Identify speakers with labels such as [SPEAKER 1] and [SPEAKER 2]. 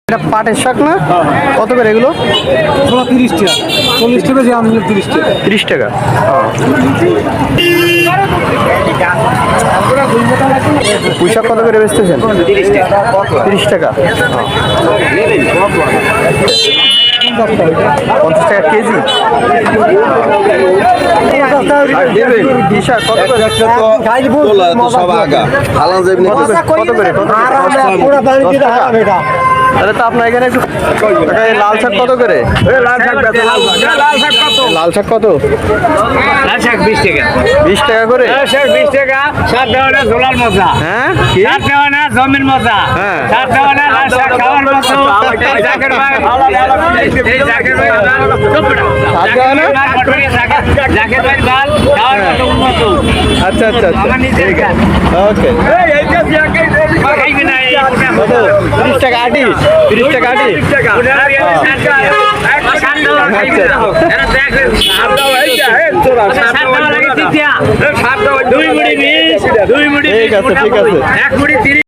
[SPEAKER 1] এটা পাটের শাক না? কত করে এগুলো?
[SPEAKER 2] 30 টাকা, 40 টাকা যে আনলে 30 টাকা।
[SPEAKER 1] 30 টাকা। পুঁই শাক কত করে বেচতেছেন? 30 টাকা। 30 টাকা। 50 টাকা কেজি। পুঁই শাক কত করে? কত করে? তাহলে তো আপনার এখানে একটু লাল শাক কত করে? লাল শাক কত?
[SPEAKER 3] লাল শাক 20 টাকা।
[SPEAKER 1] 20 টাকা করে?
[SPEAKER 3] লাল শাক 20 টাকা। সাত দেওয়া না ঝোলার মজা।
[SPEAKER 1] হ্যাঁ কি?
[SPEAKER 3] সাত দেওয়া না জমির মজা।
[SPEAKER 1] হ্যাঁ।
[SPEAKER 3] সাত দেওয়া না লাল শাক খাওয়ার মতো। এই জাকের ভাই। এই জাকের ভাই বাল।
[SPEAKER 1] সাত দেওয়া না?
[SPEAKER 3] জাকের ভাই বাল খাওয়ার মতো উন্নত।
[SPEAKER 1] আচ্ছা আচ্ছা আচ্ছা
[SPEAKER 3] আমার নিজের
[SPEAKER 1] ঠিক
[SPEAKER 3] গাছ।
[SPEAKER 1] আছে। ওকে।
[SPEAKER 3] খাইবি না এই
[SPEAKER 1] কত? 30 টাকা আটি? 30 টাকা আটি?
[SPEAKER 3] দুই মুড়ি 20, দুই মুড়ি
[SPEAKER 1] ঠিক আছে ঠিক আছে।
[SPEAKER 3] এক মুড়ি 30।